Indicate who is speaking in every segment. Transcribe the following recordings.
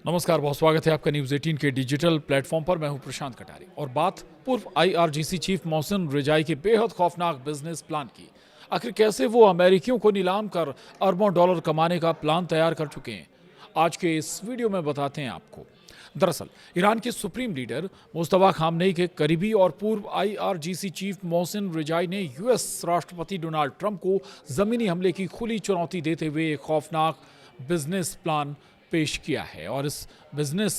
Speaker 1: नमस्कार, बहुत स्वागत है आपका न्यूज़ 18 के डिजिटल प्लेटफॉर्म पर। मैं हूं प्रशांत कटारी और बात पूर्व आईआरजीसी चीफ मोहसिन रिजाई के बेहद खौफनाक बिजनेस प्लान की। आखिर कैसे वो अमेरिकियों को नीलाम कर अरबों डॉलर कमाने का प्लान तैयार कर चुके हैं, आज के इस वीडियो में बताते हैं आपको। दरअसल ईरान के सुप्रीम लीडर मुस्तफा खामनेई के करीबी और पूर्व आईआरजीसी चीफ मोहसिन रिजाई ने यूएस राष्ट्रपति डोनाल्ड ट्रंप को जमीनी हमले की खुली चुनौती देते हुए एक खौफनाक बिजनेस प्लान पेश किया है। और इस बिजनेस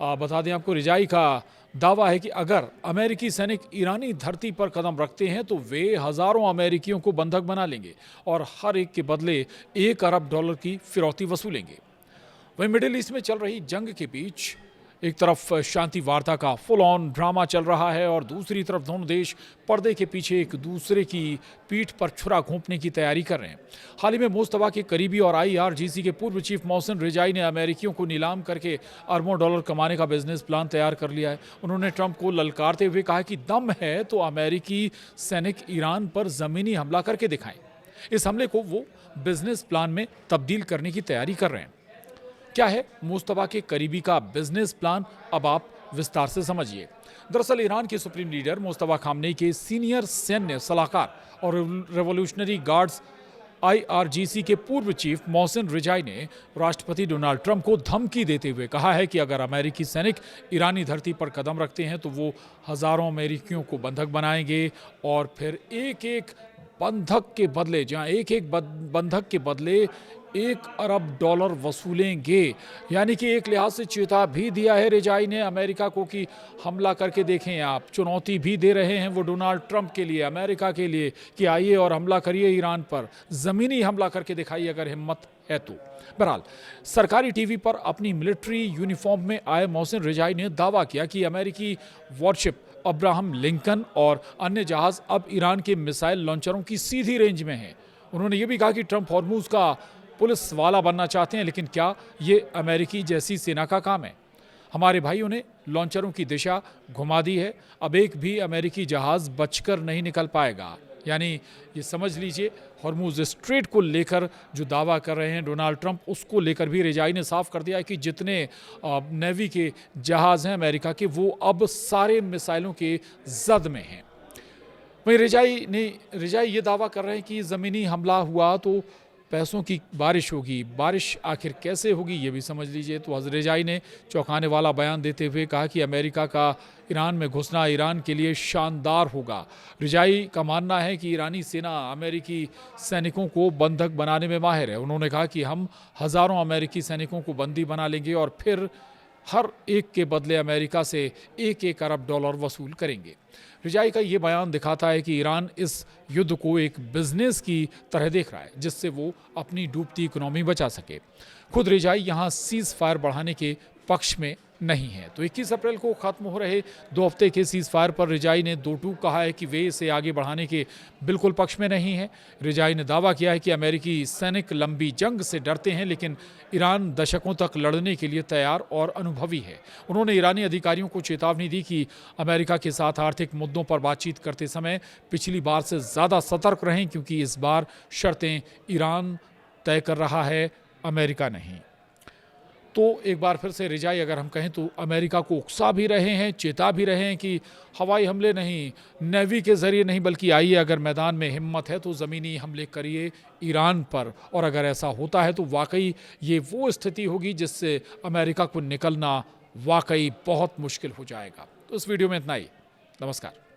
Speaker 1: बता दें आपको, रिजाई का दावा है कि अगर अमेरिकी सैनिक ईरानी धरती पर कदम रखते हैं तो वे हजारों अमेरिकियों को बंधक बना लेंगे और हर एक के बदले $1 अरब की फिरौती वसूलेंगे। वहीं मिडिल ईस्ट में चल रही जंग के बीच एक तरफ शांति वार्ता का फुल ऑन ड्रामा चल रहा है और दूसरी तरफ दोनों देश पर्दे के पीछे एक दूसरे की पीठ पर छुरा घोंपने की तैयारी कर रहे हैं। हाल ही में मुस्तफा के करीबी और आईआरजीसी के पूर्व चीफ मोहसिन रिजाई ने अमेरिकियों को नीलाम करके अरबों डॉलर कमाने का बिजनेस प्लान तैयार कर लिया है। उन्होंने ट्रंप को ललकारते हुए कहा कि दम है तो अमेरिकी सैनिक ईरान पर ज़मीनी हमला करके दिखाएं। इस हमले को वो बिजनेस प्लान में तब्दील करने की तैयारी कर रहे हैं। क्या है मुस्तफा के करीबी का बिजनेस प्लान, अब आप विस्तार से समझिए। दरअसल ईरान के सुप्रीम लीडर मुस्तफा खामनेई के सीनियर सैन्य सलाहकार और रेवोल्यूशनरी गार्ड्स आईआरजीसी के पूर्व चीफ मोहसिन रिजाई ने राष्ट्रपति डोनाल्ड ट्रंप को धमकी देते हुए कहा है कि अगर अमेरिकी सैनिक ईरानी धरती पर कदम रखते हैं तो वो हजारों अमेरिकियों को बंधक बनाएंगे और फिर एक एक बंधक के बदले, जहां एक एक बंधक के बदले $1 अरब वसूलेंगे। यानी कि एक लिहाज से चेता भी दिया है रिजाई ने अमेरिका को कि हमला करके देखें आप। चुनौती भी दे रहे हैं वो डोनाल्ड ट्रंप के लिए, अमेरिका के लिए कि आइए और हमला करिए ईरान पर, ज़मीनी हमला करके दिखाइए अगर हिम्मत है तो। बहरहाल सरकारी टीवी पर अपनी मिलिट्री यूनिफॉर्म में आए मोहसिन रिजाई ने दावा किया कि अमेरिकी वॉरशिप अब्राहम लिंकन और अन्य जहाज अब ईरान के मिसाइल लॉन्चरों की सीधी रेंज में हैं। उन्होंने ये भी कहा कि ट्रंप हॉर्मूज का पुलिस वाला बनना चाहते हैं, लेकिन क्या ये अमेरिकी जैसी सेना का काम है? हमारे भाइयों ने लॉन्चरों की दिशा घुमा दी है, अब एक भी अमेरिकी जहाज बचकर नहीं निकल पाएगा। यानी ये समझ लीजिए, हॉर्मूज स्ट्रेट को लेकर जो दावा कर रहे हैं डोनाल्ड ट्रंप, उसको लेकर भी रिजाई ने साफ कर दिया है कि जितने नेवी के जहाज़ हैं अमेरिका के, वो अब सारे मिसाइलों के जद में हैं। वहीं रिजाई ये दावा कर रहे हैं कि ज़मीनी हमला हुआ तो पैसों की बारिश होगी। बारिश आखिर कैसे होगी ये भी समझ लीजिए। तो हज़रत रिजाई ने चौंकाने वाला बयान देते हुए कहा कि अमेरिका का ईरान में घुसना ईरान के लिए शानदार होगा। रिजाई का मानना है कि ईरानी सेना अमेरिकी सैनिकों को बंधक बनाने में माहिर है। उन्होंने कहा कि हम हज़ारों अमेरिकी सैनिकों को बंदी बना लेंगे और फिर हर एक के बदले अमेरिका से $1 अरब वसूल करेंगे। रिजाई का ये बयान दिखाता है कि ईरान इस युद्ध को एक बिजनेस की तरह देख रहा है, जिससे वो अपनी डूबती इकोनॉमी बचा सके। खुद रिजाई यहाँ सीज फायर बढ़ाने के पक्ष में नहीं है। तो 21 अप्रैल को खत्म हो रहे 2 हफ्ते के सीज फायर पर रिजाई ने दो टूक कहा है कि वे इसे आगे बढ़ाने के बिल्कुल पक्ष में नहीं है। रिजाई ने दावा किया है कि अमेरिकी सैनिक लंबी जंग से डरते हैं, लेकिन ईरान दशकों तक लड़ने के लिए तैयार और अनुभवी है। उन्होंने ईरानी अधिकारियों को चेतावनी दी कि अमेरिका के साथ आर्थिक मुद्दों पर बातचीत करते समय पिछली बार से ज़्यादा सतर्क रहें, क्योंकि इस बार शर्तें ईरान तय कर रहा है, अमेरिका नहीं। तो एक बार फिर से रिजाई, अगर हम कहें तो अमेरिका को उकसा भी रहे हैं, चेता भी रहे हैं कि हवाई हमले नहीं, नेवी के ज़रिए नहीं, बल्कि आइए अगर मैदान में हिम्मत है तो ज़मीनी हमले करिए ईरान पर। और अगर ऐसा होता है तो वाकई ये वो स्थिति होगी जिससे अमेरिका को निकलना वाकई बहुत मुश्किल हो जाएगा। तो इस वीडियो में इतना ही। नमस्कार।